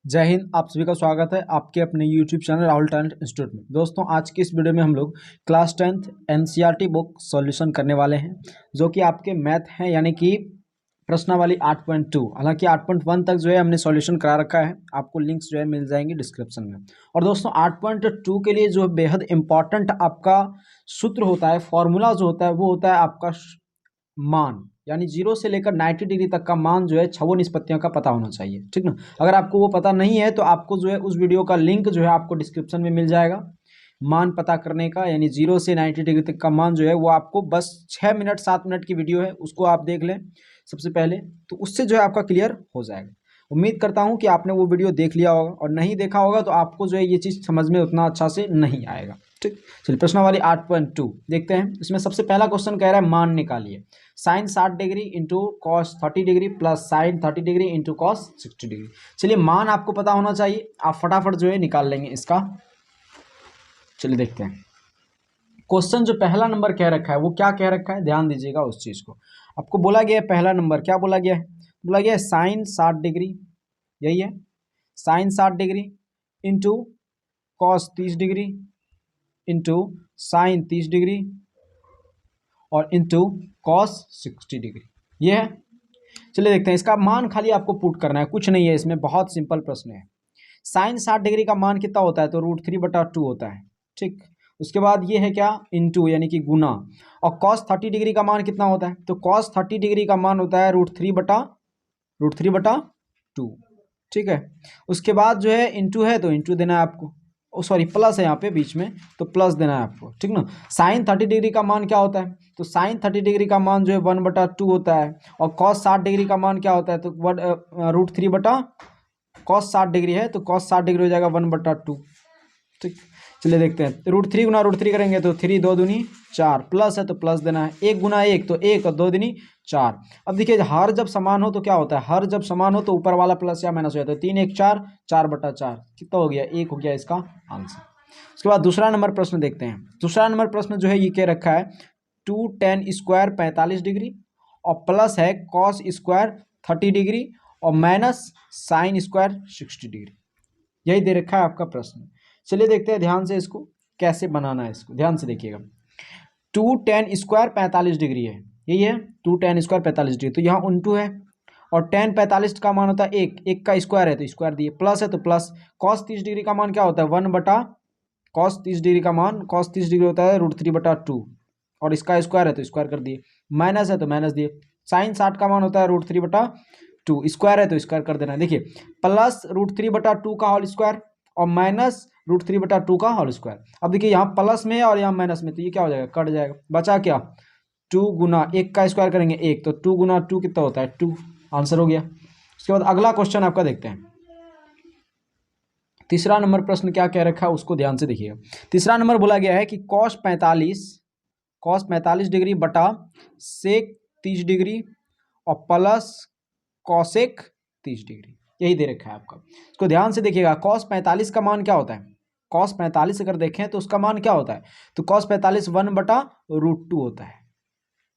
जय हिंद। आप सभी का स्वागत है आपके अपने YouTube channel Rahul talent institute में। दोस्तों, आज की इस वीडियो में हम लोग class 10th NCERT book solution करने वाले हैं, जो कि आपके मैथ हैं, यानी कि प्रश्नावली 8.2। हालांकि 8.1 तक जो है हमने सॉल्यूशन करा रखा है, आपको लिंक्स जो है मिल जाएंगे डिस्क्रिप्शन में। और दोस्तों, 8.2 के लिए जो बेहद इंपॉर्टेंट आपका सूत्र होता है, फॉर्मूला जो होता है, वो होता है आपका मान, यानी 0 से लेकर 90 डिग्री तक का मान जो है छवो निष्पत्तियों का पता होना चाहिए। ठीक ना। अगर आपको वो पता नहीं है तो आपको जो है उस वीडियो का लिंक जो है आपको डिस्क्रिप्शन में मिल जाएगा, मान पता करने का, यानी 0 से 90 डिग्री तक का मान जो है वो आपको बस 6 मिनट 7 मिनट की वीडियो है, उसको आप देख लें सबसे पहले, तो उससे जो है आपका क्लियर हो जाएगा। उम्मीद करता हूँ कि आपने वो वीडियो देख लिया होगा, और नहीं देखा होगा तो आपको जो है ये चीज़ समझ में उतना अच्छा से नहीं आएगा। ठीक, चलिए प्रश्नावली 8.2 देखते हैं। इसमें सबसे पहला क्वेश्चन कह रहा है मान निकालिए। Sine 60 degree into cos 30 degree plus sine 30 degree into cos 60 degree. चलिए, मान आपको पता होना चाहिए, आप फटाफट जो है निकाल लेंगे इसका। चलिए देखते हैं। क्वेश्चन जो पहला नंबर कह रखा है वो क्या कह रखा है, ध्यान दीजिएगा उस चीज़ को। आपको बोला गया है पहला नंबर, क्या बोला गया है? बोला गया है साइन 60 डिग्री, यही है, sine 60 degree into cos 30 degree into sine 30 degree और इंटू कॉस 60 डिग्री, ये है। चलिए देखते हैं, इसका मान खाली आपको पुट करना है, कुछ नहीं है इसमें, बहुत सिंपल प्रश्न है। साइन 60 डिग्री का मान कितना होता है? तो √3/2 होता है। ठीक, उसके बाद ये है क्या? इंटू, यानी कि गुना। और कॉस 30 डिग्री का मान कितना होता है? तो कॉस 30 डिग्री का मान होता है √3/2। ठीक है, उसके बाद जो है इंटू है तो इंटू देना है आपको, सॉरी प्लस है यहाँ पे बीच में, तो प्लस देना है आपको। ठीक ना। साइन 30 डिग्री का मान क्या होता है? तो साइन 30 डिग्री का मान जो है 1/2 होता है। और कॉस 60 डिग्री का मान क्या होता है? तो √3 कॉस 60 डिग्री है तो कॉस 60 डिग्री हो जाएगा 1/2। ठीक, चलिए देखते हैं। √3 गुना √3 करेंगे तो 3 2 दूनी 4, प्लस है तो प्लस देना है। 1 गुना 1 तो 1 और 2 दूनी 4। अब देखिए, हर जब समान हो तो क्या होता है? हर जब समान हो तो ऊपर वाला प्लस या माइनस हो जाता है। 3 1 4, 4/4 कितना हो गया? 1 हो गया इसका आंसर। उसके बाद दूसरा नंबर प्रश्न देखते हैं। दूसरा नंबर प्रश्न जो है ये कह रखा है 2 tan स्क्वायर 45 डिग्री और प्लस है कॉस स्क्वायर 30 डिग्री और माइनस साइन स्क्वायर 60 डिग्री, यही दे रखा है आपका प्रश्न। चलिए देखते हैं ध्यान से इसको कैसे बनाना है। इसको ध्यान से देखिएगा। 2 tan स्क्वायर 45 डिग्री है, यही है 2 tan स्क्वायर 45 डिग्री, तो यहाँ उनटू है। और tan 45 का मान होता है 1, 1 का स्क्वायर है तो स्क्वायर दिए, प्लस है तो प्लस। कॉस 30 डिग्री का मान क्या होता है? 1 कॉस 30 डिग्री का मान, कॉस 30 डिग्री होता है √3/2, और इसका स्क्वायर है तो स्क्वायर कर दिए, माइनस है तो माइनस दिए। साइन 60 का मान होता है √3/2, स्क्वायर है तो स्क्वायर कर देना है। देखिए, प्लस √3/2 का होल स्क्वायर और माइनस √3/2 का होल स्क्वायर। अब देखिए, यहाँ प्लस में है और यहाँ माइनस में, तो ये क्या हो जाएगा? कट जाएगा। बचा क्या? 2 गुना 1 का स्क्वायर करेंगे 1, तो 2 गुना 2 कितना होता है? 2, आंसर हो गया। उसके बाद अगला क्वेश्चन आपका देखते हैं। तीसरा नंबर प्रश्न क्या कह रखा है उसको ध्यान से देखिएगा। तीसरा नंबर बोला गया है कि कॉस 45 डिग्री बटा सेक 30 डिग्री और प्लस कॉसेक 30 डिग्री, यही दे रखा है आपका। इसको ध्यान से देखिएगा। कॉस 45 का मान क्या होता है? कॉस 45 अगर देखें तो उसका मान क्या होता है? तो कॉस 45 1/√2 होता है।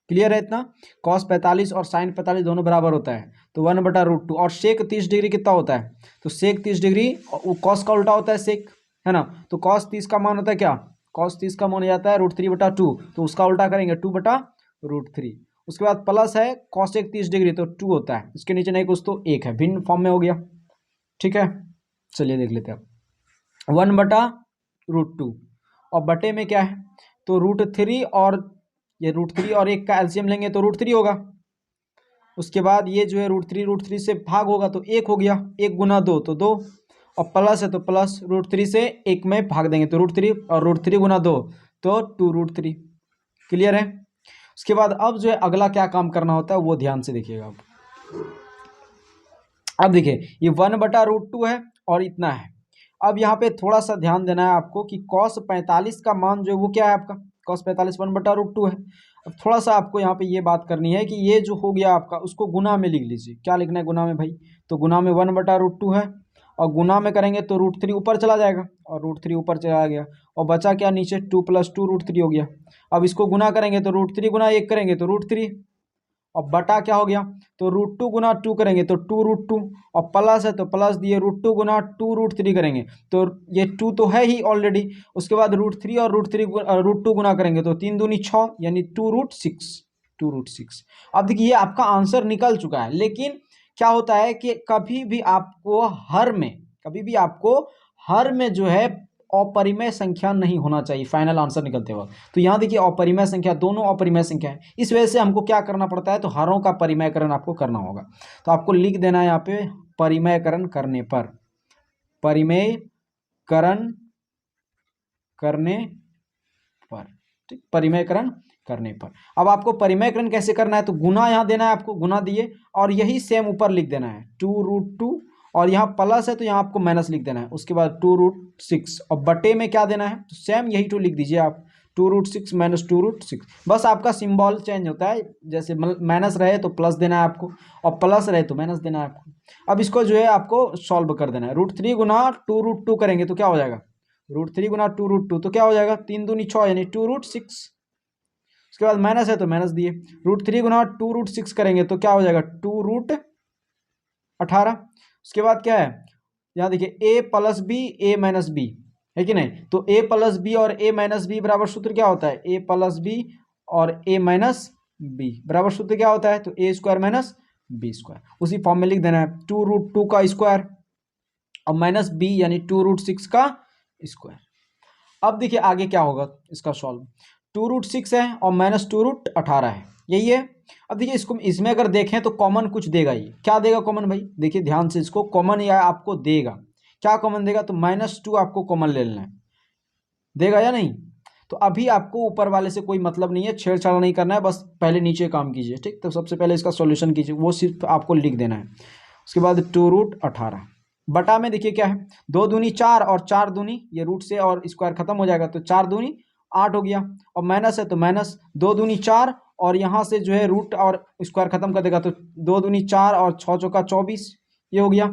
क्लियर है इतना? कॉस 45 और साइन 45 दोनों बराबर होता है, तो 1/√2। और सेक 30 डिग्री कितना होता है? तो सेक 30 डिग्री वो कॉस का उल्टा होता है सेक, है ना। तो कॉस 30 का मान होता है क्या? कॉस 30 का मान हो जाता है √3/2, तो उसका उल्टा करेंगे 2/√3। उसके बाद प्लस है कॉसेक 30 डिग्री, तो 2 होता है, इसके नीचे नहीं कुछ तो 1 है, भिन्न फॉर्म में हो गया। ठीक है, चलिए देख लेते हैं। 1/√2 और बटे में क्या है? तो √3, और ये √3 और 1 का एलसीएम लेंगे तो √3 होगा। उसके बाद ये जो है √3 से भाग होगा तो 1 हो गया, 1 गुना 2 तो 2, और प्लस है तो प्लस, √3 से 1 में भाग देंगे तो √3, और √3 गुना 2 तो 2√3। क्लियर है? उसके बाद अब जो है अगला क्या काम करना होता है वो ध्यान से देखिएगा आप। अब देखिए, ये 1/√2 है और इतना है। अब यहाँ पे थोड़ा सा ध्यान देना है आपको कि कॉस 45 का मान जो है वो क्या है आपका? कॉस 45 1/√2 है। अब थोड़ा सा आपको यहाँ पे ये बात करनी है कि ये जो हो गया आपका, उसको गुना में लिख लीजिए। क्या लिखना है गुना में भाई? तो गुना में 1/√2 है, और गुना में करेंगे तो √3 ऊपर चला जाएगा, और √3 ऊपर चला गया, और बचा क्या नीचे? 2 + 2 √3 हो गया। अब इसको गुना करेंगे तो √3 गुना 1 करेंगे तो √3, और बटा क्या हो गया, तो √2 गुना 2 करेंगे तो 2√2, और प्लस है तो प्लस दिए √2 गुना 2√3 करेंगे तो ये 2 तो है ही ऑलरेडी। उसके बाद √3 और √2 गुना करेंगे तो 3 दूनी 6 यानी 2√6। अब देखिए ये आपका आंसर निकल चुका है। लेकिन क्या होता है कि कभी भी आपको हर में जो है अपरिमेय संख्या नहीं होना चाहिए फाइनल आंसर निकलते वक्त। तो यहाँ देखिए अपरिमेय संख्या, दोनों अपरिमेय संख्या है, इस वजह से हमको क्या करना पड़ता है, तो हरों का परिमेयकरण आपको करना होगा। तो आपको लिख देना है यहाँ पे परिमेयकरण करने पर, परिमेयकरण करने पर, ठीक, परिमेयकरण करने पर। अब आपको परिमेयकरण कैसे करना है, तो गुना यहाँ देना है आपको, गुना दिए और यही सेम ऊपर लिख देना है 2√2, और यहाँ प्लस है तो यहाँ आपको माइनस लिख देना है। उसके बाद 2√6 और बटे में क्या देना है, तो सेम यही 2 लिख दीजिए आप, 2√6 माइनस 2√6। बस आपका सिंबल चेंज होता है, जैसे माइनस रहे तो प्लस देना है आपको और प्लस रहे तो माइनस देना है आपको। अब इसको जो है आपको सॉल्व कर देना है। √3 गुना 2√2 करेंगे तो क्या हो जाएगा, √3 गुना 2√2 तो क्या हो जाएगा, 3 दूनी 6 यानी 2√6। उसके बाद माइनस है तो माइनस दिए, √3 गुना 2√6 करेंगे तो क्या हो जाएगा, 2√18। उसके बाद क्या है, यहाँ देखिए a plus b a minus b है कि नहीं, तो a प्लस बी और a माइनस बी बराबर सूत्र क्या होता है, a प्लस बी और a माइनस बी बराबर सूत्र क्या होता है, तो a square minus b square. उसी फॉर्म में लिख देना है 2√2 का स्क्वायर और माइनस बी यानी 2√6 का स्क्वायर। अब देखिए आगे क्या होगा इसका सॉल्व, 2√6 है और माइनस 2√18 है, यही है। अब देखिए इसको, इसमें अगर देखें तो कॉमन कुछ देगा, ये क्या देगा कॉमन भाई, देखिए ध्यान से, इसको कॉमन या आपको देगा, क्या कॉमन देगा, तो -2 आपको कॉमन ले लेना है, देगा या नहीं। तो अभी आपको ऊपर वाले से कोई मतलब नहीं है, छेड़छाड़ नहीं करना है, बस पहले नीचे काम कीजिए, ठीक। तो सबसे पहले इसका सॉल्यूशन कीजिए, वो सिर्फ आपको लिख देना है। उसके बाद 2√18 बटा में देखिए क्या है, 2 दूनी 4 और 4 दूनी, ये रूट से और स्क्वायर खत्म हो जाएगा तो 4 दूनी 8 हो गया, और माइनस है तो माइनस 2 दूनी 4 और यहाँ से जो है रूट और स्क्वायर खत्म कर देगा तो 2 दूनी 4 और 6 चौका 24, ये हो गया।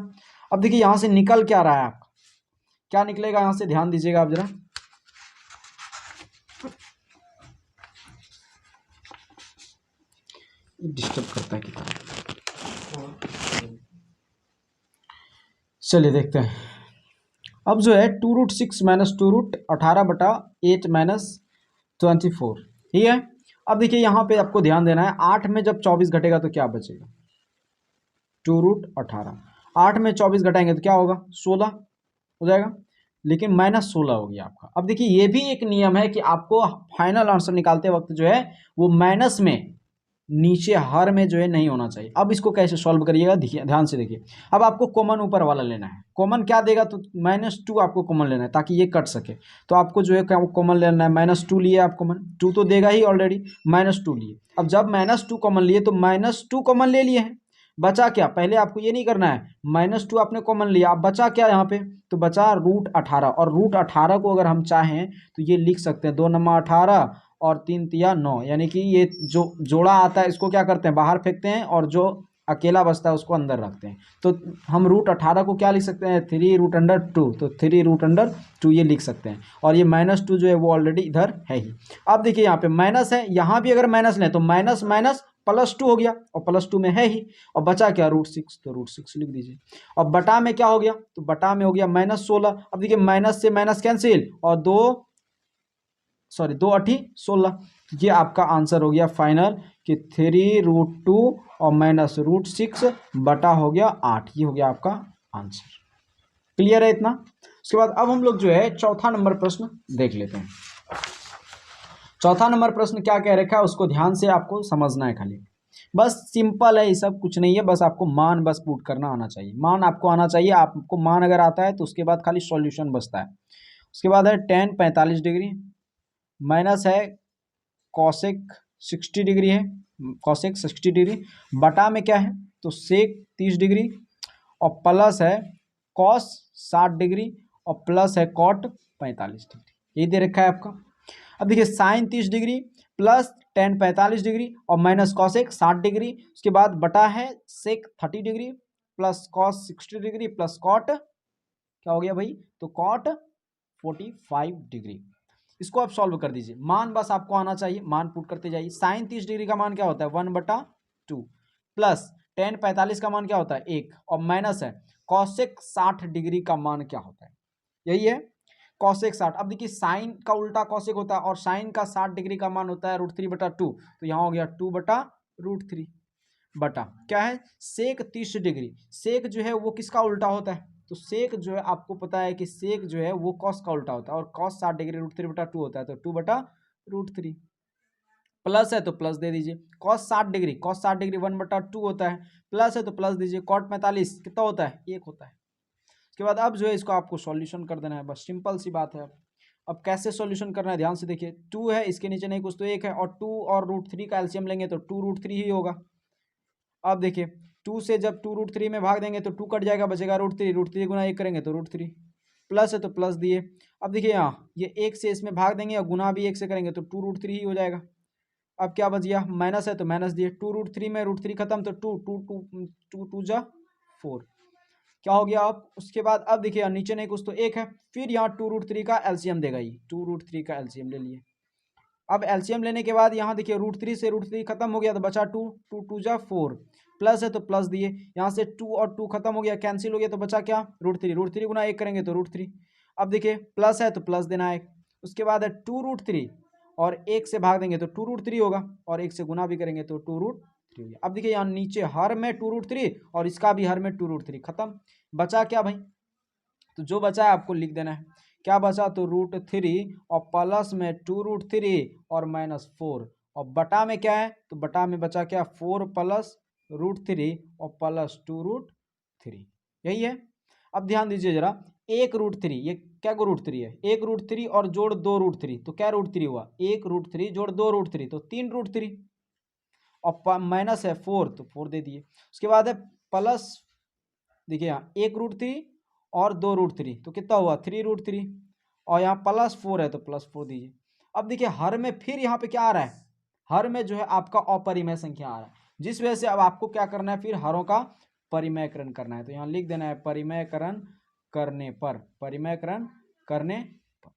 अब देखिए यहाँ से निकल क्या रहा है आपका, क्या निकलेगा यहाँ से, ध्यान दीजिएगा आप जरा, डिस्टर्ब करता है कितना, चलिए देखते हैं। अब जो है 2√6 माइनस 2√18 बटा 8 माइनस 24, ठीक है। अब देखिए यहाँ पे आपको ध्यान देना है, 8 में जब 24 घटेगा तो क्या बचेगा, 2√18, 8 में 24 घटाएंगे तो क्या होगा, 16 हो जाएगा, लेकिन -16 हो गया आपका। अब देखिए ये भी एक नियम है कि आपको फाइनल आंसर निकालते वक्त जो है वो माइनस में नीचे हर में जो है नहीं होना चाहिए। अब इसको कैसे सॉल्व करिएगा, देखिए ध्यान से देखिए। अब आपको कॉमन ऊपर वाला लेना है, कॉमन क्या देगा, तो -2 आपको कॉमन लेना है ताकि ये कट सके। तो आपको जो है कॉमन लेना है, -2 लिए आप कॉमन, 2 तो देगा ही ऑलरेडी, -2 लिए। अब जब -2 कॉमन लिए तो -2 कॉमन ले लिए हैं, बचा क्या, पहले आपको ये नहीं करना है, -2 आपने कॉमन लिया, अब बचा क्या यहाँ पे, तो बचा √18, और √18 को अगर हम चाहें तो ये लिख सकते हैं 2 नमा 18 और 3 तिया 9, यानी कि ये जो जोड़ा आता है इसको क्या करते हैं, बाहर फेंकते हैं, और जो अकेला बचता है उसको अंदर रखते हैं। तो हम √18 को क्या लिख सकते हैं, 3√2, तो 3√2 ये लिख सकते हैं, और ये -2 जो है वो ऑलरेडी इधर है ही। अब देखिए यहाँ पे माइनस है, यहाँ भी अगर माइनस लें तो माइनस माइनस +2 हो गया, और +2 में है ही, और बचा क्या, √6, तो √6 लिख दीजिए। और बटा में क्या हो गया, तो बटा में हो गया -16। अब देखिए माइनस से माइनस कैंसिल, और 2 8 16, ये आपका आंसर हो गया फाइनल कि 3√2 और -√6 बटा हो गया 8, ये हो गया आपका आंसर। क्लियर है इतना। उसके बाद अब हम लोग जो है चौथा नंबर प्रश्न देख लेते हैं। चौथा नंबर प्रश्न क्या कह रखा है उसको ध्यान से आपको समझना है, खाली बस सिंपल है, ये सब कुछ नहीं है, बस आपको मान बस पुट करना आना चाहिए, मान आपको आना चाहिए। आपको मान अगर आता है तो उसके बाद खाली सॉल्यूशन बचता है। उसके बाद है tan 45 डिग्री, माइनस है कॉसेक 60 डिग्री है, कॉसेक 60 डिग्री, बटा में क्या है, तो सेक 30 डिग्री, और प्लस है कॉस 60 डिग्री, और प्लस है कॉट 45 डिग्री, ये दे रखा है आपका। अब देखिए sine 30 degree plus tan 45 degree और माइनस कॉसेक 60 डिग्री, उसके बाद बटा है sec 30 degree plus cos 60 degree plus cot क्या हो गया भाई, तो कॉट 45 डिग्री। इसको आप सॉल्व कर दीजिए, मान बस आपको आना चाहिए, मान पुट करते जाइए। साइन 30 डिग्री का मान क्या होता है, 1/2 2 प्लस टेन 45 का मान क्या होता है 1 और माइनस है कॉसेक 60 डिग्री का मान क्या होता है, यही है कॉसेक 60। अब देखिए साइन का उल्टा कॉसेक होता है और साइन का 60 डिग्री का मान होता है √3/2, तो यहाँ हो गया 2/√3 बटा क्या है सेक 30 डिग्री। सेक जो है वो किसका उल्टा होता है, तो सेक जो है आपको पता है कि सेक जो है वो कॉस का उल्टा होता है और कॉस 60 डिग्री √3/2 होता है, तो 2/√3 प्लस है तो प्लस दे दीजिए। कॉस 60 डिग्री 1/2 होता है, प्लस है तो प्लस दीजिए। कॉट 45 कितना होता है 1 होता है। उसके बाद अब जो है इसको आपको सॉल्यूशन कर देना है, बस सिंपल सी बात है। अब कैसे सॉल्यूशन करना है ध्यान से देखिए, 2 है इसके नीचे नहीं कुछ तो 1 है और 2 और √3 का एलसीएम लेंगे तो 2√3 ही होगा। अब देखिए 2 से जब 2√3 में भाग देंगे तो 2 कट जाएगा, बचेगा √3 गुना 1 करेंगे तो √3 प्लस है तो प्लस दिए। अब देखिए यहाँ ये 1 से इसमें भाग देंगे और गुना भी 1 से करेंगे तो 2√3 ही हो जाएगा। अब क्या बच गया माइनस है तो माइनस दिए, 2√3 में √3 खत्म तो 2 जा 4 क्या हो गया। अब उसके बाद अब देखिए नीचे नहीं कुछ तो 1 है, फिर यहाँ 2√3 का एलसीएम देगा, ये 2√3 का एलसीएम ले लिए। अब एलसीएम लेने के बाद यहाँ देखिए √3 से √3 खत्म हो गया तो बचा 2 जा 4 प्लस है तो प्लस दिए, यहाँ से 2 और 2 खत्म हो गया कैंसिल हो गया तो बचा क्या √3 गुना 1 करेंगे तो √3। अब देखिए प्लस है तो प्लस देना है, उसके बाद है 2√3 और 1 से भाग देंगे तो 2√3 होगा और 1 से गुना भी करेंगे तो 2√3 हो गया। अब देखिए यहाँ नीचे हर में 2√3 और इसका भी हर में 2√3 खत्म, बचा क्या भाई, तो जो बचा है आपको लिख देना है। क्या बचा तो √3 और प्लस में 2√3 और -4 और बटा में क्या है तो बटा में बचा क्या 4 प्लस √3 और प्लस 2√3, यही है। अब ध्यान दीजिए जरा 1√3 ये क्या को √3 है 1√3 और जोड़ 2√3 तो क्या √3 हुआ 1√3 जोड़ 2√3 तो 3√3 और माइनस है 4 तो 4 दे दिए। उसके बाद है प्लस देखिए यहाँ 1√3 और 2√3 तो कितना हुआ 3√3 और यहाँ +4 है तो +4 दीजिए। अब देखिए हर में फिर यहाँ पे क्या आ रहा है, हर में जो है आपका अपरिमेय संख्या आ रहा है, जिस वजह से अब आपको क्या करना है फिर हरों का परिमेयकरण करना है, तो यहाँ लिख देना है परिमेयकरण करने पर, परिमेयकरण करने पर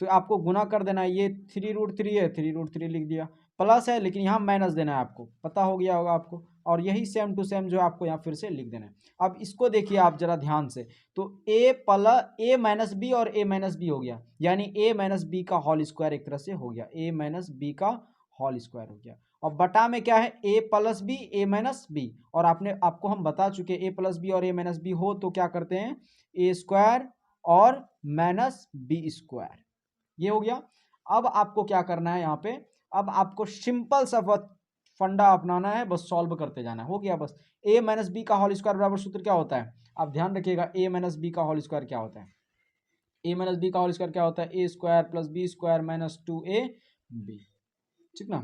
तो आपको गुना कर देना है। ये 3√3 है 3√3 लिख दिया, प्लस है लेकिन यहाँ माइनस देना है, आपको पता हो गया होगा आपको, और यही सेम टू सेम जो आपको यहाँ फिर से लिख देना है। अब इसको देखिए आप जरा ध्यान से, तो a माइनस बी और a माइनस बी हो गया, यानी a माइनस बी का होल स्क्वायर एक तरह से हो गया, a माइनस बी का होल स्क्वायर हो गया। और बटा में क्या है a plus b a minus b, और आपको हम बता चुके a प्लस बी और a माइनस बी हो तो क्या करते हैं a स्क्वायर और माइनस बी स्क्वायर, ये हो गया। अब आपको क्या करना है यहाँ पे, अब आपको सिंपल सा फंडा अपनाना है, बस सॉल्व करते जाना है, हो गया बस। a माइनस बी का होल स्क्वायर बराबर सूत्र क्या होता है, आप ध्यान रखिएगा a माइनस बी का होल स्क्वायर क्या होता है, a माइनस बी का होल स्क्वायर क्या होता है a square plus b square minus 2ab, ठीक ना।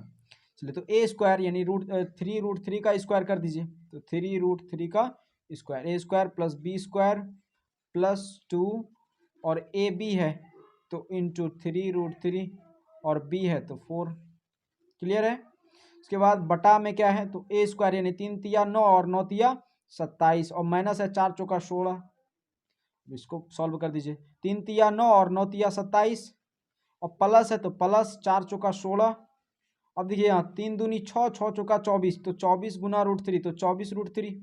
चलिए तो a स्क्वायर यानी √3 का स्क्वायर कर दीजिए, तो 3√3 का square, a square plus b square plus 2 और ए बी है तो इंटू 3√3 और b है तो 4, क्लियर है। उसके बाद बटा में क्या है तो a स्क्वायर यानी 3 तिया 9 और 9 तिया 27 और माइनस है 4 चौका 16, इसको सॉल्व कर दीजिए, 3 तिया 9 और 9 तिया 27 और प्लस है तो प्लस 4 चौका 16। अब देखिए यहाँ 3 दूनी 6 6 चौका 24 तो 24 गुना √3 तो 24√3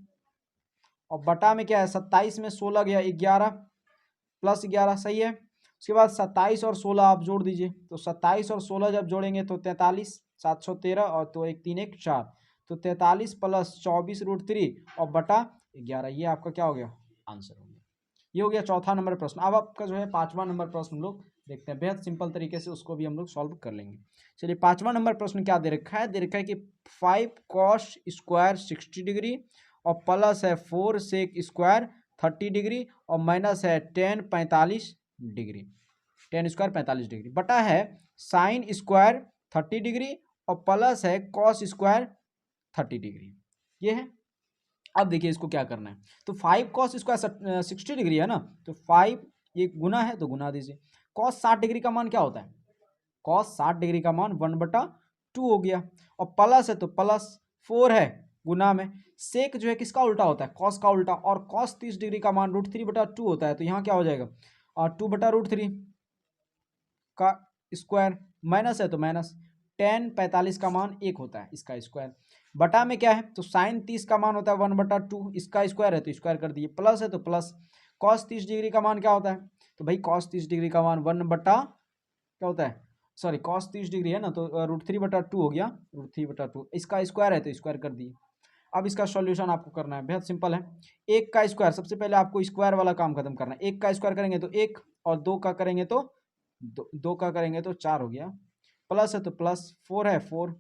और बटा में क्या है 27 में 16 गया 11 प्लस 11, सही है। उसके बाद 27 और 16 आप जोड़ दीजिए, तो 27 और 16 जब जोड़ेंगे तो 43 713 और तो 1 3 1 4 तो 43 प्लस 24√3 और बटा 11, ये आपका क्या हो गया आंसर हो गया। ये हो गया चौथा नंबर प्रश्न। अब आपका जो है 5वां नंबर प्रश्न हम लोग देखते हैं, बेहद सिंपल तरीके से उसको भी हम लोग सॉल्व कर लेंगे। चलिए 5वां नंबर प्रश्न क्या दे रखा है, दे रखा है कि 5 cos स्क्वायर 60 डिग्री और प्लस है 4 sec स्क्वायर 30 डिग्री और माइनस है 10 45 डिग्री, 10 स्क्वायर 45 डिग्री बटा है साइन स्क्वायर 30 डिग्री और प्लस है कॉस स्क्वायर 30 डिग्री, ये है। अब देखिए इसको क्या करना है, तो 5 cos स्क्वायर 60 डिग्री है ना, तो 5 ये गुना है तो गुना दीजिए। cos 60 डिग्री का मान क्या होता है, cos 60 डिग्री का मान 1/2 हो गया और प्लस है तो प्लस 4 है गुना में, सेक जो है किसका उल्टा होता है cos का उल्टा, और cos 30 डिग्री का मान √3/2 होता है, तो यहाँ क्या हो जाएगा और 2/√3 का स्क्वायर, माइनस है तो माइनस टेन 45 का मान 1 होता है, इसका स्क्वायर। बटा में क्या है, तो साइन 30 का मान होता है 1/2, इसका स्क्वायर है तो स्क्वायर कर दिए, प्लस है तो प्लस। कॉस 30 डिग्री का मान क्या होता है, तो भाई कॉस 30 डिग्री का मान 1 बटा क्या होता है, सॉरी कॉस 30 डिग्री है ना, तो √3/2 हो गया, √3/2, इसका स्क्वायर है तो स्क्वायर कर दिए। अब इसका सॉल्यूशन आपको करना है, बेहद सिंपल है। एक का स्क्वायर, सबसे पहले आपको स्क्वायर वाला काम खत्म करना है। एक का स्क्वायर करेंगे तो 1, और 2 का करेंगे तो 2 का करेंगे तो 4 हो गया, प्लस है तो प्लस, 4 है 4,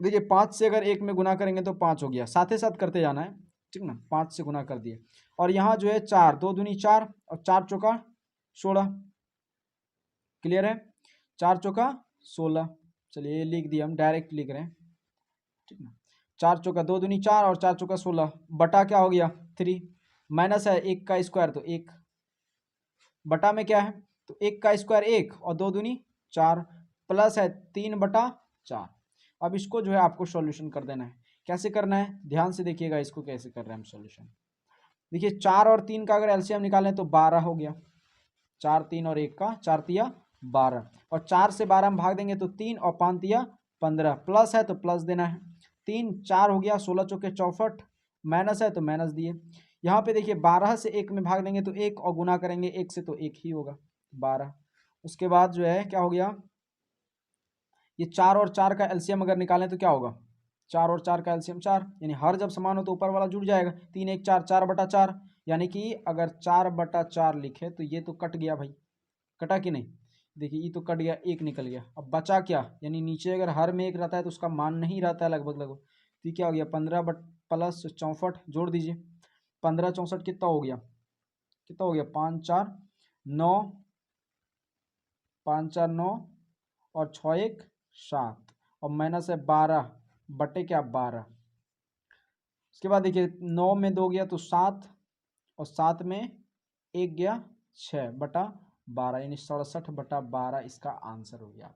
देखिए 5 से अगर 1 में गुना करेंगे तो 5 हो गया, साथ ही साथ करते जाना है, ठीक ना। 5 से गुना कर दिए, और यहाँ जो है 4, 2 दूनी 4 और 4 चौका 16, क्लियर है, 4 चौका 16। चलिए ये लिख दिया, हम डायरेक्ट लिख रहे हैं, ठीक ना। 4 चौका 2 दूनी 4 और 4 चौका 16, बटा क्या हो गया 3, माइनस है 1 का स्क्वायर तो 1, बटा में क्या है, तो 1 का स्क्वायर 1 और 2 दूनी 4, प्लस है 3/4। अब इसको जो है आपको सॉल्यूशन कर देना है। कैसे करना है, ध्यान से देखिएगा इसको कैसे कर रहे हैं हम सॉल्यूशन। देखिए 4 और 3 का अगर एलसीएम निकालें तो 12 हो गया, 4 3 और 1 का 4 तिया 12, और 4 से 12 हम भाग देंगे तो 3 और 5 तिया 15, प्लस है तो प्लस देना है, 3 4 हो गया, 16 चौके 64, माइनस है तो माइनस दिए। यहाँ पे देखिए 12 से 1 में भाग देंगे तो 1, और गुना करेंगे 1 से तो 1 ही होगा 12। उसके बाद जो है क्या हो गया, ये 4 और 4 का एलसीएम अगर निकालें तो क्या होगा, 4 और 4 का एलसीएम 4, यानी हर जब समान हो तो ऊपर वाला जुड़ जाएगा, 3 1 4, 4/4, यानी कि अगर 4/4 लिखे तो ये तो कट गया भाई, कटा कि नहीं, देखिए ये तो कट गया, 1 निकल गया। अब बचा क्या, यानी नीचे अगर हर में 1 रहता है तो उसका मान नहीं रहता है लगभग लगभग, तो ये क्या हो गया 15 प्लस 64, जोड़ दीजिए, 15 64 कितना हो गया, कितना हो गया 5 4 9, 5 4 9 और 6 1 7, और माइनस है 12 बटे क्या 12। उसके बाद देखिए 9 में 2 गया तो 7, और 7 में 1 गया 6/12, यानी 67/12 इसका आंसर हो गया।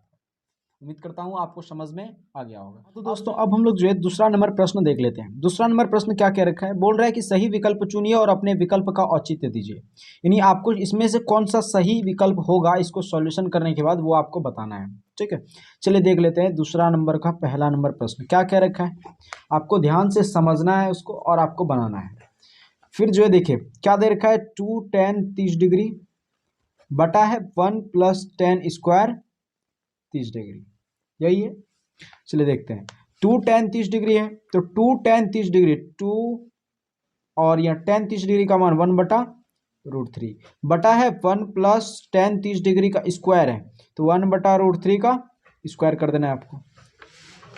उम्मीद करता हूँ आपको समझ में आ गया होगा। तो दोस्तों अब हम लोग जो है दूसरा नंबर प्रश्न देख लेते हैं। दूसरा नंबर प्रश्न क्या कह रखा है, बोल रहा है कि सही विकल्प चुनिए और अपने विकल्प का औचित्य दीजिए, यानी आपको इसमें से कौन सा सही विकल्प होगा, इसको सॉल्यूशन करने के बाद वो आपको बताना है, ठीक है। चलिए देख लेते हैं दूसरा नंबर का पहला नंबर प्रश्न क्या कह रखा है, आपको ध्यान से समझना है उसको और आपको बनाना है। फिर जो है देखिए क्या दे रखा है, 2 tan 30 डिग्री बटा है 1 + tan स्क्वायर 30 डिग्री, यही है। चलिए देखते हैं, 2 tan 30 डिग्री है तो 2 tan 30 डिग्री 2, और यहाँ tan 30 डिग्री का मान 1/√3 बटा है 1 + tan 30 डिग्री का स्क्वायर है, तो 1/√3 का स्क्वायर कर देना है आपको,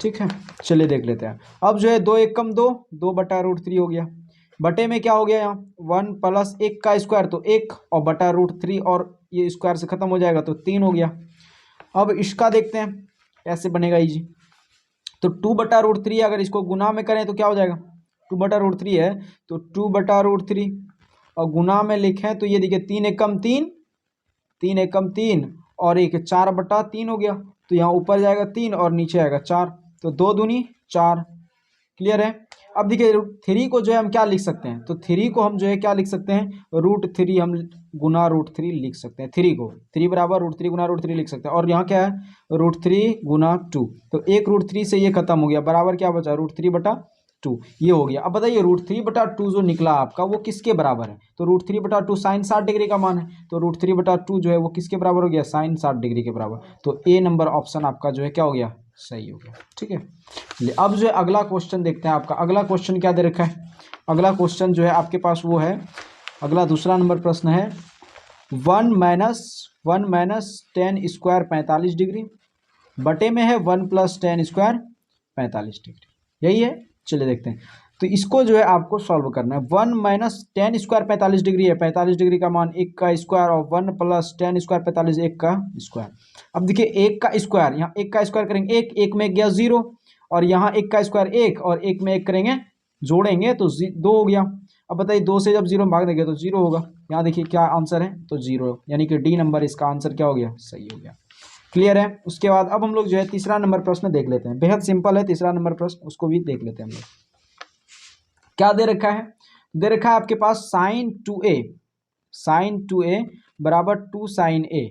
ठीक है। चलिए देख लेते हैं, अब जो है 2 1 कम 2, 2/√3 हो गया, बटे में क्या हो गया, यहाँ 1 + 1 का स्क्वायर तो 1, और बटा√3, और ये स्क्वायर से खत्म हो जाएगा तो 3 हो गया। अब इसका देखते हैं कैसे बनेगा इजी, तो 2/√3 अगर इसको गुना में करें तो क्या हो जाएगा, 2/√3 है तो 2/√3, और गुना में लिखें तो ये देखिए 3 1 कम 3, 3 1 कम 3, और एक 4/3 हो गया, तो यहाँ ऊपर जाएगा 3 और नीचे आएगा 4, तो 2 दूनी 4, क्लियर है। अब देखिए 3 को जो है हम क्या लिख सकते हैं, तो 3 को हम जो है क्या लिख सकते हैं, √3 हम गुना √3 लिख सकते हैं, 3 को 3 बराबर √3 गुना √3 लिख सकते हैं, और यहाँ क्या है √3 गुना 2, तो एक √3 से ये खत्म हो गया, बराबर क्या बचा √3/2, ये हो गया। अब बताइए √3/2 जो निकला आपका वो किसके बराबर है, तो √3/2 साइन 60 डिग्री का मान है, तो √3/2 जो है वो किसके बराबर हो गया, साइन 60 डिग्री के बराबर, तो ए नंबर ऑप्शन आपका जो है क्या हो गया, सही हो गया, ठीक है। चलिए अब जो है अगला क्वेश्चन देखते हैं, आपका अगला क्वेश्चन क्या दे रखा है, अगला क्वेश्चन जो है आपके पास वो है, अगला दूसरा नंबर प्रश्न है 1 - tan स्क्वायर 45 डिग्री बटे में है 1 + tan स्क्वायर 45 डिग्री, यही है। चलिए देखते हैं, तो इसको जो है आपको सॉल्व करना है। 1 - tan स्क्वायर 45 डिग्री है, 45 डिग्री का मान 1 का स्क्वायर, और 1 + tan स्क्वायर 45 1 का स्क्वायर। अब देखिए 1 का स्क्वायर, यहाँ 1 का स्क्वायर करेंगे 1, 1 में गया 0, और यहाँ 1 का स्क्वायर 1, और 1 में 1 करेंगे जोड़ेंगे तो 2 हो गया। अब बताइए 2 से जब 0 में भाग देंगे तो 0 होगा, यहाँ देखिए क्या आंसर है, तो 0, यानी कि डी नंबर इसका आंसर क्या हो गया, सही हो गया, क्लियर है। उसके बाद अब हम लोग जो है तीसरा नंबर प्रश्न देख लेते हैं, बेहद सिंपल है तीसरा नंबर प्रश्न, उसको भी देख लेते हैं हम लोग। क्या दे रखा है, दे रखा है आपके पास sin 2a बराबर 2 sin a,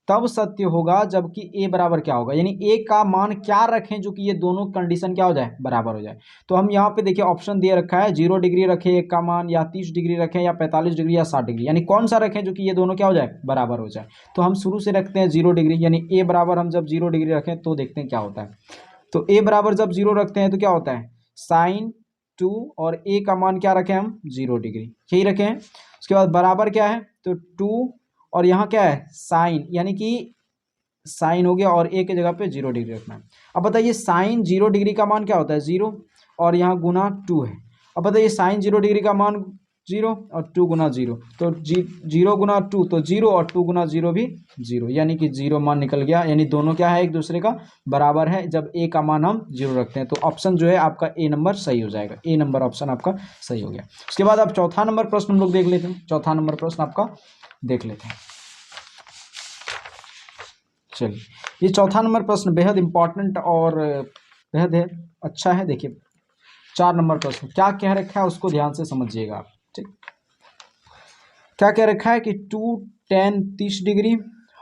तब सत्य होगा जबकि ए बराबर क्या होगा, यानी ए का मान क्या रखें जो कि ये दोनों कंडीशन क्या हो जाए, बराबर हो जाए। तो हम यहाँ पे देखिए ऑप्शन दे रखा है 0 डिग्री रखें एक का मान, या 30 डिग्री रखें, या 45 डिग्री, या 60 डिग्री, यानी कौन सा रखें जो कि ये दोनों क्या हो जाए, बराबर हो जाए। तो हम शुरू से रखते हैं 0 डिग्री, यानी ए बराबर हम जब 0 डिग्री रखें तो देखते हैं क्या होता है। तो ए बराबर जब 0 रखते हैं तो क्या होता है, साइन 2, और ए का मान क्या रखें हम, 0 डिग्री, यही रखे हैं। उसके बाद बराबर क्या है, तो 2, और यहाँ क्या है साइन, यानी कि साइन हो गया, और ए की जगह पे 0 डिग्री रखना है। अब बताइए साइन 0 डिग्री का मान क्या होता है, 0, और यहाँ गुना 2 है। अब बताइए साइन 0 डिग्री का मान 0 और 2 गुना 0, तो 0 गुना 2 तो 0, और 2 गुना 0 भी 0, यानी कि 0 मान निकल गया। यानी दोनों क्या है, एक दूसरे का बराबर है जब ए का मान हम 0 रखते हैं। तो ऑप्शन जो है आपका ए नंबर सही हो जाएगा, ए नंबर ऑप्शन आपका सही हो गया। उसके बाद आप चौथा नंबर प्रश्न हम लोग देख लेते हैं। चौथा नंबर प्रश्न आपका देख लेते हैं। चलिए, ये चौथा नंबर प्रश्न बेहद इंपॉर्टेंट और बेहद है अच्छा है। देखिए 4 नंबर प्रश्न क्या कह रखा है उसको ध्यान से समझिएगा आप। ठीक, क्या कह रखा है कि 2 tan 30 डिग्री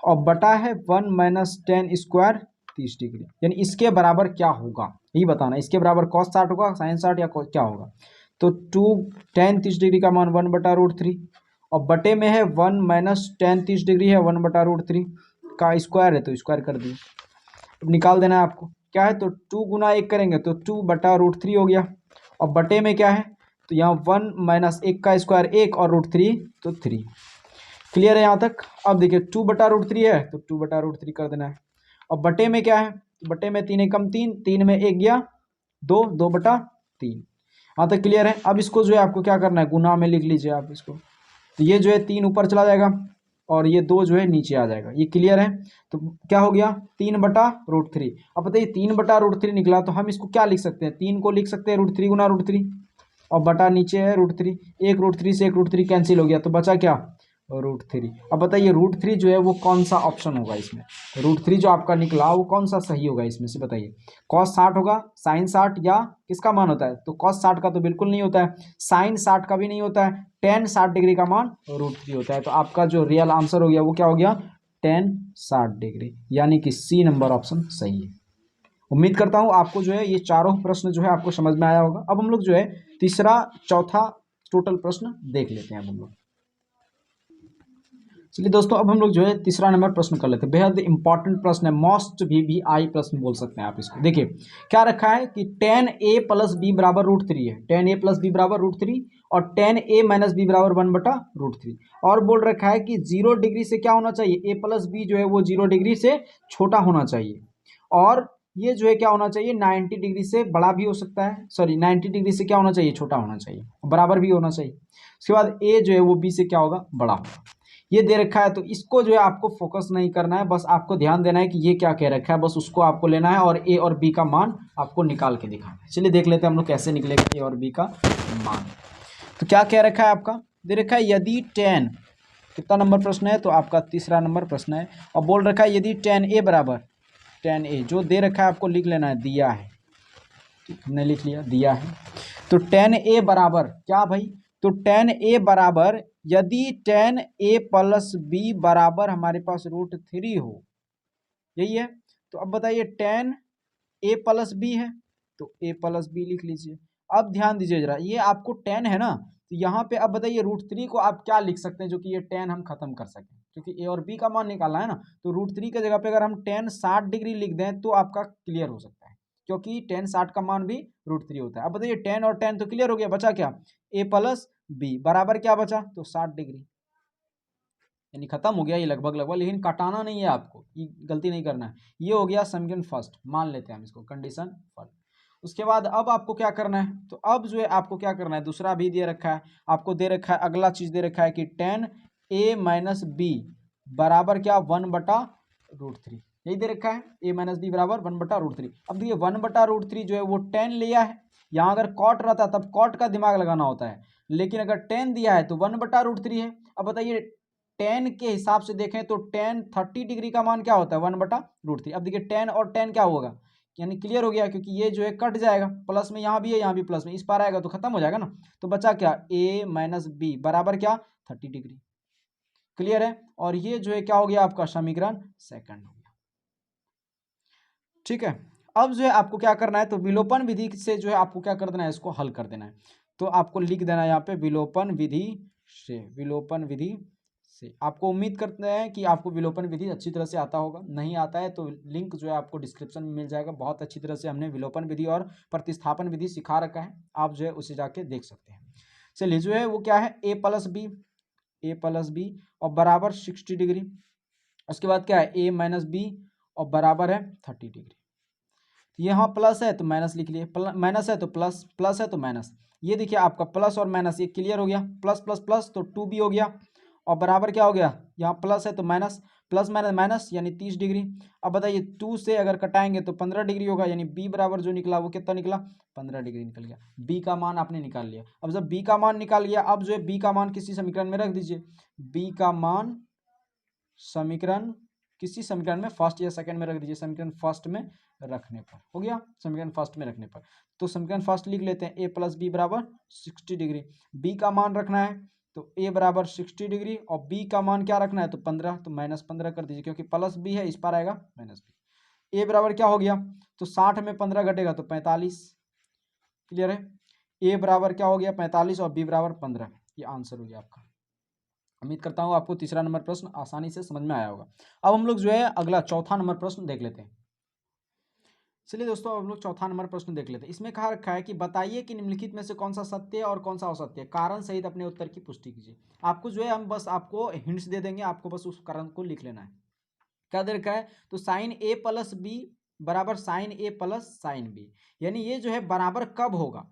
और बटा है 1 माइनस टेन स्क्वायर 30 डिग्री, यानी इसके बराबर क्या होगा, यही बताना। इसके बराबर cos 60 होगा, sin 60, या क्या होगा। तो 2 tan 30 डिग्री का मान 1/√3, और बटे में है 1 माइनस टेन 30 डिग्री है 1/√3 का स्क्वायर है, तो स्क्वायर कर दिए। अब निकाल देना है आपको, क्या है, तो 2 गुना 1 करेंगे तो 2/√3 हो गया, और बटे में क्या है, तो यहाँ 1 माइनस 1 का स्क्वायर 1, और √3 तो 3। क्लियर है यहाँ तक। अब देखिए 2/√3 है तो 2/√3 कर देना है, और बटे में क्या है, बटे में 3 एकम 3, 3 में 1 गया 2, 2/3। यहाँ तक क्लियर है। अब इसको जो है आपको क्या करना है, गुना में लिख लीजिए आप इसको। तो ये जो है 3 ऊपर चला जाएगा, और ये 2 जो है नीचे आ जाएगा। ये क्लियर है। तो क्या हो गया, 3/√3। अब बताइए 3/√3 निकला तो हम इसको क्या लिख सकते हैं, 3 को लिख सकते हैं √3 गुना √3, और बटा नीचे है √3, एक √3 से एक √3 कैंसिल हो गया, तो बचा क्या, √3। अब बताइए √3 जो है वो कौन सा ऑप्शन होगा इसमें, √3 जो आपका निकला वो कौन सा सही होगा इसमें से बताइए। cos 60 होगा, sin 60, या किसका मान होता है, तो cos 60 का तो बिल्कुल नहीं होता है, sin 60 का भी नहीं होता है, tan 60 डिग्री का मान √3 होता है। तो आपका जो रियल आंसर हो गया वो क्या हो गया, tan 60 डिग्री, यानी कि सी नंबर ऑप्शन सही है। उम्मीद करता हूं आपको जो है ये चारों प्रश्न जो है आपको समझ में आया होगा। अब हम लोग जो है तीसरा चौथा टोटल प्रश्न देख लेते हैं अब हम लोग। चलिए दोस्तों, अब हम लोग जो है तीसरा नंबर प्रश्न कर लेते हैं। बेहद इंपॉर्टेंट प्रश्न है, मोस्ट भी आई प्रश्न बोल सकते हैं आप इसको। देखिए क्या रखा है कि tan a प्लस बी बराबर √3 है, tan a प्लस बी बराबर √3, और tan a माइनस बी बराबर 1/√3, और बोल रखा है कि 0 डिग्री से क्या होना चाहिए, a प्लस बी जो है वो 0 डिग्री से छोटा होना चाहिए, और ये जो है क्या होना चाहिए, 90 डिग्री से बड़ा भी हो सकता है, सॉरी 90 डिग्री से क्या होना चाहिए, छोटा होना चाहिए, बराबर भी होना चाहिए। उसके बाद a जो है वो b से क्या होगा, बड़ा होगा। ये दे रखा है, तो इसको जो है आपको फोकस नहीं करना है, बस आपको ध्यान देना है कि ये क्या कह रखा है, बस उसको आपको लेना है, और ए और बी का मान आपको निकाल के दिखाना है। चलिए देख लेते हैं हम लोग कैसे निकलेगा ए और बी का मान। तो क्या कह रखा है आपका, दे रखा है यदि tan, कितना नंबर प्रश्न है, तो आपका तीसरा नंबर प्रश्न है, और बोल रखा है यदि tan a बराबर, tan a जो दे रखा है आपको लिख लेना है, दिया है, ठीक, हमने लिख लिया, दिया है। तो tan a बराबर क्या भाई, तो tan a बराबर यदि tan a प्लस b बराबर हमारे पास √3 हो, यही है। तो अब बताइए tan a प्लस b है, तो a प्लस b लिख लीजिए। अब ध्यान दीजिए जरा, ये आपको tan है ना, तो यहाँ पे अब बताइए √3 को आप क्या लिख सकते हैं जो कि ये tan हम खत्म कर सकें, क्योंकि a और b का मान निकालना है ना। तो √3 की जगह पे अगर हम tan 60 डिग्री लिख दें तो आपका क्लियर हो सकता है, क्योंकि tan 60 का मान भी √3 होता है। अब बताइए tan और tan तो क्लियर हो गया, बचा क्या, a प्लस b बराबर क्या बचा, तो 60 डिग्री, यानी खत्म हो गया ये लगभग लगभग, लेकिन काटाना नहीं है आपको, ये गलती नहीं करना है। ये हो गया समीकरण फर्स्ट, मान लेते हैं हम इसको कंडीशन फर्स्ट। उसके बाद अब आपको क्या करना है, तो अब जो है आपको क्या करना है, दूसरा भी दे रखा है आपको, दे रखा है अगला चीज दे रखा है कि tan a माइनस बी बराबर क्या, 1/√3, यही दे रखा है, a माइनस बी बराबर 1/√3। अब देखिए 1/√3 जो है वो tan लिया है, यहाँ अगर कॉट रहता तब कॉट का दिमाग लगाना होता है, लेकिन अगर tan दिया है तो 1/√3 है। अब बताइए tan के हिसाब से देखें तो tan 30 डिग्री का मान क्या होता है, 1/√3। अब देखिए tan और tan क्या होगा, यानी क्लियर हो गया, क्योंकि ये जो है कट जाएगा, प्लस में यहाँ भी है यहाँ भी प्लस में, इस पार आएगा तो खत्म हो जाएगा ना। तो बचा क्या, a माइनस बी बराबर क्या, 30 डिग्री, क्लियर है। और ये जो है क्या हो गया आपका समीकरण सेकंड हो गया। ठीक है, अब जो है आपको क्या करना है, तो विलोपन विधि से जो है आपको क्या कर देना है, इसको हल कर देना है। तो आपको लिख देना है यहाँ पे विलोपन विधि से, विलोपन विधि से। आपको उम्मीद करते हैं कि आपको विलोपन विधि अच्छी तरह से आता होगा। नहीं आता है तो लिंक जो है आपको डिस्क्रिप्शन में मिल जाएगा। बहुत अच्छी तरह से हमने विलोपन विधि और प्रतिस्थापन विधि सिखा रखा है, आप जो है उसे जाके देख सकते हैं। चलिए, जो है वो क्या है, ए प्लस बी, ए प्लस बी और बराबर 60 डिग्री। उसके बाद क्या है, ए माइनस बी और बराबर है 30 डिग्री। यहाँ प्लस है तो माइनस लिख लिए, माइनस है तो प्लस, प्लस है तो माइनस। ये देखिए आपका प्लस और माइनस ये क्लियर हो गया, प्लस प्लस प्लस तो 2b हो गया और बराबर क्या हो गया, यहाँ प्लस है तो माइनस, प्लस माइनस माइनस यानी 30 डिग्री। अब बताइए 2 से अगर कटाएंगे तो 15 डिग्री होगा, यानी b बराबर जो निकला वो कितना निकला, 15 डिग्री निकल गया। b का मान आपने निकाल लिया। अब जब b का मान निकाल लिया, अब जो है b का मान किसी समीकरण में रख दीजिए। b का मान समीकरण किसी समीकरण में फर्स्ट या सेकंड में रख दीजिए। समीकरण फर्स्ट में रखने पर हो गया, समीकरण फर्स्ट में रखने पर। तो समीकरण फर्स्ट लिख लेते हैं, ए प्लस बी बराबर 60 डिग्री। बी का मान रखना है तो ए बराबर 60 डिग्री और बी का मान क्या रखना है, तो 15, तो -15 कर दीजिए क्योंकि प्लस बी है, इस पर आएगा माइनस बी। ए बराबर क्या हो गया, तो 60 में 15 घटेगा तो 45। क्लियर है, ए बराबर क्या हो गया 45 और बी बराबर 15। ये आंसर हो गया आपका। उम्मीद करता हूँ आपको तीसरा नंबर प्रश्न आसानी से समझ में आया होगा। अब हम लोग जो है अगला चौथा नंबर प्रश्न देख लेते हैं। चलिए दोस्तों, अब हम लोग चौथा नंबर प्रश्न देख लेते हैं। इसमें कहा रखा है कि बताइए कि निम्नलिखित में से कौन सा सत्य है और कौन सा असत्य है, कारण सहित अपने उत्तर की पुष्टि कीजिए। आपको जो है हम बस आपको हिंट्स दे देंगे, आपको बस उस कारण को लिख लेना है। क्या दे रखा है, तो साइन ए प्लस बी बराबर साइन ए प्लस साइन बी, यानी ये जो है बराबर कब होगा,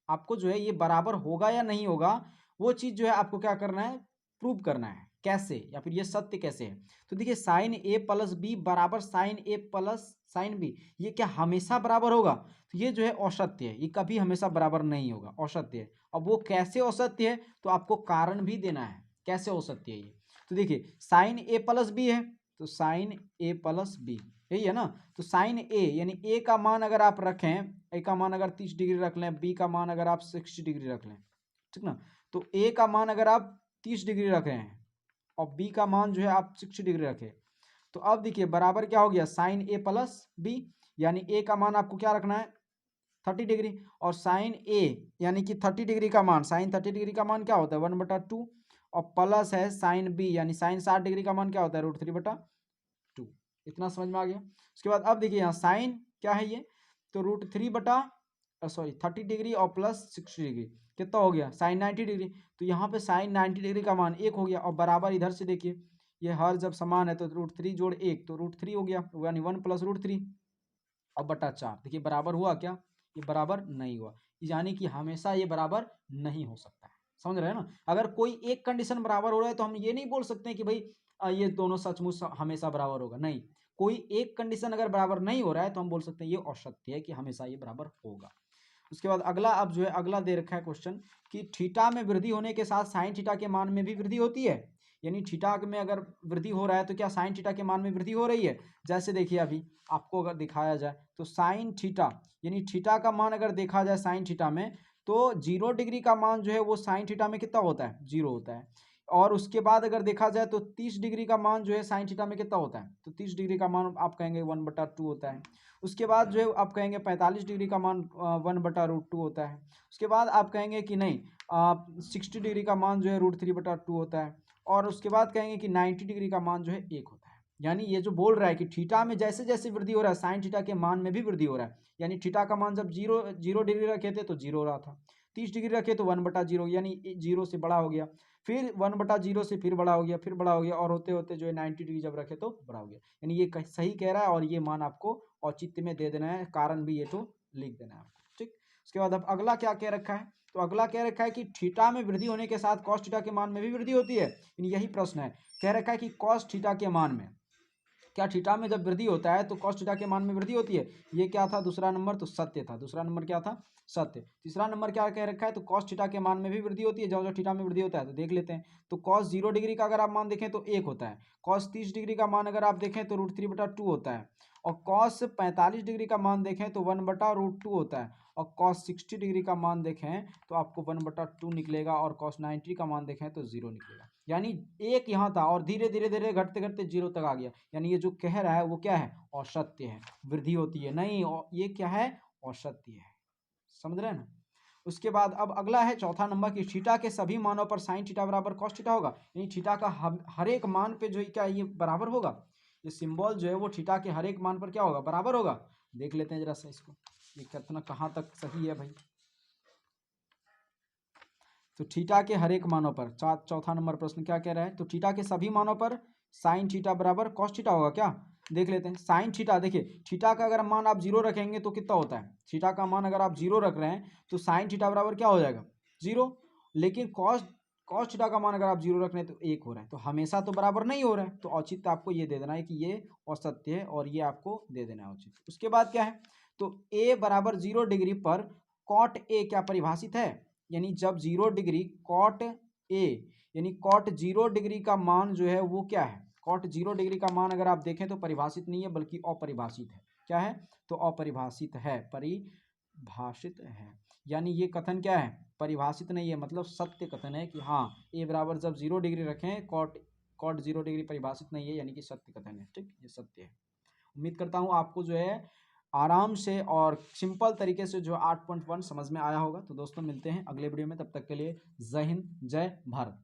आपको जो है ये बराबर होगा या नहीं होगा, वो चीज जो है आपको क्या करना है, प्रूव करना है। कैसे, या फिर ये सत्य कैसे है। तो देखिए साइन ए प्लस बी बराबर साइन ए प्लस साइन बी, ये क्या हमेशा बराबर होगा, तो ये जो है असत्य है, ये कभी हमेशा बराबर नहीं होगा, असत्य है। अब वो कैसे असत्य है, तो आपको कारण भी देना है कैसे असत्य है ये। तो देखिए साइन ए प्लस बी है, तो साइन ए प्लस बी यही है ना। तो साइन ए यानी ए का मान अगर आप रखें, ए का मान अगर 30 डिग्री रख लें, बी का मान अगर आप 60 डिग्री रख लें, ठीक ना। तो ए का मान अगर आप 30 डिग्री रख रहे हैं और बी का मान जो है आप 60 डिग्री रखें, तो अब देखिए बराबर क्या हो गया, साइन ए प्लस बी, यानी ए का मान आपको क्या रखना है 30 डिग्री, और साइन ए यानी कि 30 डिग्री का मान, साइन 30 डिग्री का मान क्या होता है 1/2, और प्लस है साइन बी यानी साइन 60 डिग्री का मान क्या होता है √3/2। इतना समझ में आ गया। उसके बाद अब देखिए यहाँ साइन क्या है ये, तो √3/30 डिग्री और प्लस 60 डिग्री कितना हो गया साइन 90 डिग्री। तो यहाँ पे साइन 90 डिग्री का मान 1 हो गया, और बराबर इधर से देखिए ये हर जब समान है तो √3 जोड़ 1 तो √3 हो गया, यानी 1 + √3 अब बटा 4। देखिए बराबर हुआ क्या, ये बराबर नहीं हुआ, यानी कि हमेशा ये बराबर नहीं हो सकता है। समझ रहे हैं ना। अगर कोई एक कंडीशन बराबर हो रहा है तो हम ये नहीं बोल सकते हैं कि भाई ये दोनों सचमुच हमेशा बराबर होगा, नहीं। कोई एक कंडीशन अगर बराबर नहीं हो रहा है तो हम बोल सकते हैं ये असत्य है कि हमेशा ये बराबर होगा। उसके बाद अगला, अब जो है अगला दे रखा है क्वेश्चन कि थीटा में वृद्धि होने के साथ साइन थीटा के मान में भी वृद्धि होती है, यानी थीटा में अगर वृद्धि हो रहा है तो क्या साइन थीटा के मान में वृद्धि हो रही है। जैसे देखिए अभी आपको अगर दिखाया जाए तो साइन थीटा यानी थीटा का मान अगर देखा जाए साइन थीटा में, तो 0 डिग्री का मान जो है वो साइन थीटा में कितना होता है 0 होता है। और उसके बाद अगर देखा जाए तो 30 डिग्री का मान जो है साइन थीटा में कितना होता है, तो 30 डिग्री का मान आप कहेंगे 1/2 होता है। उसके बाद जो है आप कहेंगे 45 डिग्री का मान 1/√2 होता है। उसके बाद आप कहेंगे कि नहीं 60 डिग्री का मान जो है √3/2 होता है। और उसके बाद कहेंगे कि 90 डिग्री का मान जो है 1 होता है। यानी ये जो बोल रहा है कि थीटा में जैसे जैसे वृद्धि हो रहा है साइन थीटा के मान में भी वृद्धि हो रहा है। यानी थीटा का मान जब 0 डिग्री रखे थे तो 0 हो रहा था, 30 डिग्री रखे तो 1/0 यानी 0 से बड़ा हो गया, फिर 1/0 से फिर बड़ा हो गया, फिर बड़ा हो गया, और होते होते जो है 90 डिग्री जब रखे तो बड़ा हो गया। यानी ये सही कह रहा है और ये मान आपको औचित्य में दे देना है, कारण भी ये तो लिख देना है आपको, ठीक। उसके बाद अब अगला क्या कह रखा है, तो अगला कह रखा है कि थीटा में वृद्धि होने के साथ कॉस थीटा के मान में भी वृद्धि होती है। यही प्रश्न है, कह रखा है कि कॉस थीटा के मान में, क्या थीटा में जब वृद्धि होता है तो कॉस थीटा के मान में वृद्धि होती है। ये क्या था दूसरा नंबर, तो सत्य था। दूसरा नंबर क्या था, सत्य। तीसरा नंबर क्या कह रखा है, तो कॉस थीटा के मान में भी वृद्धि होती है जब जब थीटा में वृद्धि होता है। तो देख लेते हैं, तो कॉस 0 डिग्री का अगर आप मान देखें तो 1 होता है, कॉस 30 डिग्री का मान अगर आप देखें तो √3/2 होता है, और कॉस 45 डिग्री का मान देखें तो 1/√2 होता है, और कॉस 60 डिग्री का मान देखें तो आपको 1/2 निकलेगा, और कॉस 90 का मान देखें तो 0 निकलेगा। यानी एक यहाँ था और धीरे धीरे धीरे घटते घटते 0 तक आ गया। यानी ये जो कह रहा है वो क्या है, औसत्य है, वृद्धि होती है नहीं, ये क्या है, औसत्य है। समझ रहे हैं ना। उसके बाद अब अगला है चौथा नंबर की थीटा के सभी मानों पर साइन थीटा बराबर कॉस थीटा होगा। यानी थीटा का हर एक मान पे जो क्या ये बराबर होगा, ये सिंबल जो है वो थीटा के हर एक मान पर क्या होगा, बराबर होगा। देख लेते हैं जरा सा इसको, ये कितना कहाँ तक सही है भाई। तो थीटा के हर एक मानों पर, चौथा नंबर प्रश्न क्या कह रहा है, तो थीटा के सभी मानों पर साइन थीटा बराबर कॉस थीटा होगा क्या। देख लेते हैं साइन थीटा, देखिए थीटा का अगर मान आप 0 रखेंगे तो कितना होता है, थीटा का मान अगर आप 0 रख रहे हैं तो साइन थीटा बराबर क्या हो जाएगा, 0। लेकिन कॉस कॉस थीटा का मान अगर आप 0 रख रहे हैं तो 1 हो रहा है, तो हमेशा तो बराबर नहीं हो रहा है। तो औचित्य आपको ये दे देना है कि ये औसत्य है, और ये आपको दे देना है औचित्य। उसके बाद क्या है, तो a बराबर 0 डिग्री पर कॉट ए क्या परिभाषित है। यानी जब 0 डिग्री कॉट ए, यानी कॉट 0 डिग्री का मान जो है वो क्या है, कॉट 0 डिग्री का मान अगर आप देखें तो परिभाषित नहीं है बल्कि अपरिभाषित है। क्या है, तो अपरिभाषित है, परिभाषित है। यानी ये कथन क्या है, परिभाषित नहीं है, मतलब सत्य कथन है कि हाँ ए बराबर जब 0 डिग्री रखें कॉट 0 डिग्री परिभाषित नहीं है, यानी कि सत्य कथन है। ठीक, ये सत्य है। उम्मीद करता हूँ आपको जो है आराम से और सिंपल तरीके से जो 8.1 समझ में आया होगा। तो दोस्तों मिलते हैं अगले वीडियो में, तब तक के लिए जय हिंद, जय भारत।